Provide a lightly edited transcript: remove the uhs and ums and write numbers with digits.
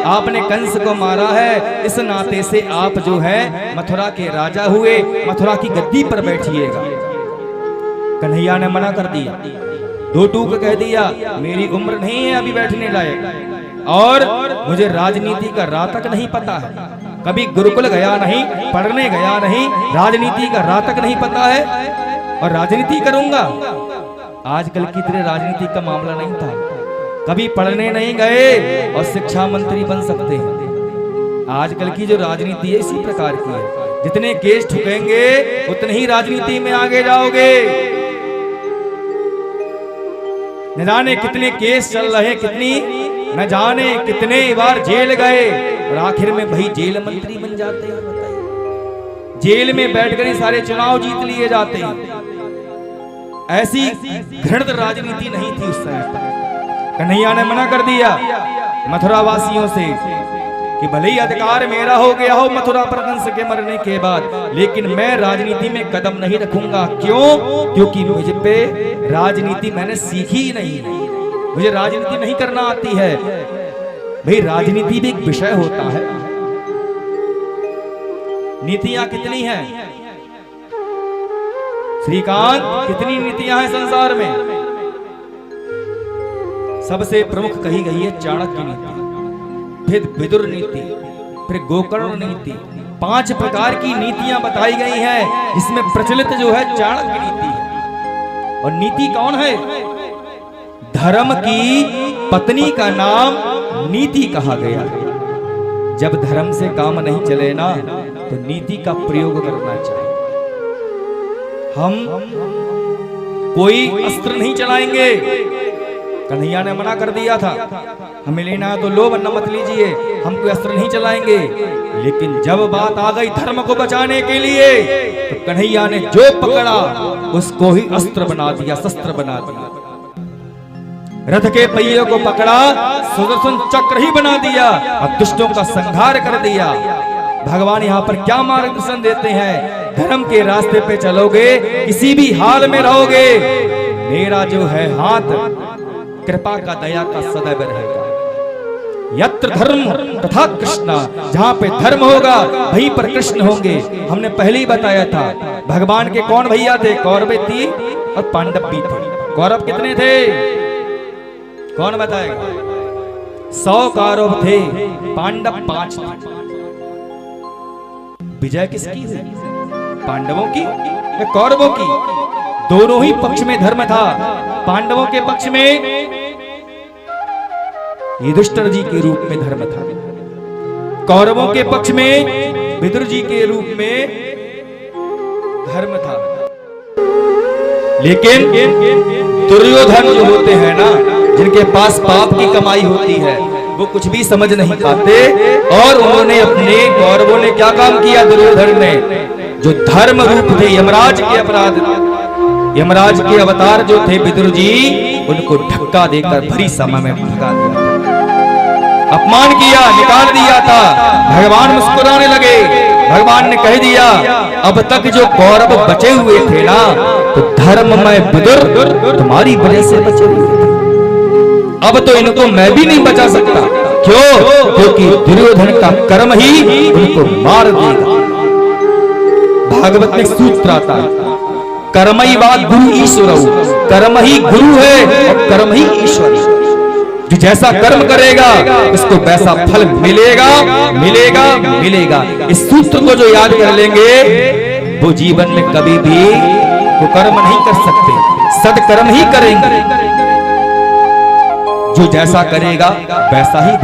आपने कंस को मारा है, इस नाते से आप जो है मथुरा के राजा हुए, मथुरा की गद्दी पर बैठिएगा। कन्हैया ने मना कर दिया, दो टूक कह दिया, मेरी उम्र नहीं है अभी बैठने लायक, और मुझे राजनीति का राह तक नहीं पता है, कभी गुरुकुल गया नहीं, पढ़ने गया नहीं, राजनीति का राह तक नहीं पता है, और राजनीति करूंगा। आजकल की तरह राजनीति का मामला नहीं था, कभी पढ़ने नहीं गए और शिक्षा मंत्री बन सकते हैं। आजकल की जो राजनीति है इसी प्रकार की है, जितने केस ठुकेंगे उतने ही राजनीति में आगे जाओगे। न जाने कितने केस चल रहे, न जाने कितने बार जेल गए, और आखिर में भाई जेल मंत्री बन जाते हैं। बताइए, जेल में बैठकर ही सारे चुनाव जीत लिए जाते हैं। ऐसी घृणित राजनीति नहीं थी उस समय पर। कन्हैया ने मना कर दिया मथुरा वासियों से कि भले ही अधिकार मेरा हो गया हो मथुरा पर कंस के मरने के बाद, लेकिन मैं राजनीति में कदम नहीं रखूंगा। क्यों? क्योंकि मुझे पे राजनीति मैंने सीखी ही नहीं, मुझे राजनीति नहीं करना आती है। भाई राजनीति भी एक विषय होता है। नीतियां कितनी हैं श्रीकांत, कितनी नीतियां हैं संसार में? सबसे प्रमुख कही गई है चाणक्य नीति, फिर विदुर नीति, फिर गोकर्ण नीति। 5 प्रकार की नीतियां बताई गई हैं, जिसमें प्रचलित जो है चाणक्य नीति है। और नीति कौन है? धर्म की पत्नी का नाम नीति कहा गया है। जब धर्म से काम नहीं चले ना, तो नीति का प्रयोग करना चाहिए। हम कोई अस्त्र नहीं चलाएंगे, कन्हैया ने मना कर दिया था, हमें लेना है तो लो वरना मत लीजिए, हम कोई अस्त्र नहीं चलाएंगे। लेकिन जब बात आ गई धर्म को बचाने के लिए, तो कन्हैया ने जो पकड़ा उसको ही अस्त्र बना दिया, शस्त्र बना दिया। रथ के पहिए को पकड़ा, सुदर्शन चक्र ही बना दिया और दुष्टों का संहार कर दिया। भगवान यहाँ पर क्या मार्गदर्शन देते हैं? धर्म के रास्ते पे चलोगे, किसी भी हाल में रहोगे, मेरा जो है हाथ कृपा का, दया का सदैव रहेगा। यत्र धर्म तथा कृष्णा, जहाँ पे धर्म होगा वहीं पर कृष्ण होंगे। हमने पहले ही बताया था, भगवान के कौन भैया थे? कौरव थी और पांडव भी थे। कौरव कितने थे? कौन बताएगा? 100 कौरव थे, पांडव 5 थे। विजय किसकी हुई? पांडवों की या कौरवों की? दोनों ही पक्ष में धर्म था। पांडवों के पक्ष में युधिष्ठिर जी के रूप में धर्म था, कौरवों के पक्ष में विदुर जी के रूप में धर्म था। लेकिन दुर्योधन जो होते हैं ना, जिनके पास पाप की कमाई होती है, वो कुछ भी समझ नहीं पाते। और उन्होंने अपने कौरवों ने क्या काम किया? दुर्योधन ने जो धर्म रूप थे, यमराज के अपराध, यमराज के अवतार जो थे विदुर जी, उनको धक्का देकर भरी सभा में भगा दिया, अपमान किया, निकाल दिया था। भगवान मुस्कुराने लगे, भगवान ने कह दिया अब तक जो कौरव बचे हुए थे ना, तो धर्ममय विदुर तुम्हारी वजह से बचे हुए थे। अब तो इनको मैं भी नहीं बचा सकता। क्यों? क्योंकि दुर्योधन का कर्म ही उनको मार देगा। भागवत में सूत्र आता है, कर्मई वा गुरु ईश्वर, कर्म ही गुरु है और कर्म ही ईश्वर। जो जैसा कर्म करेगा उसको वैसा फल मिलेगा, मिलेगा, मिलेगा। इस सूत्र को जो याद कर लेंगे, वो जीवन में कभी भी कुकर्म नहीं कर सकते, सदकर्म ही करेंगे। जो जैसा करेगा वैसा ही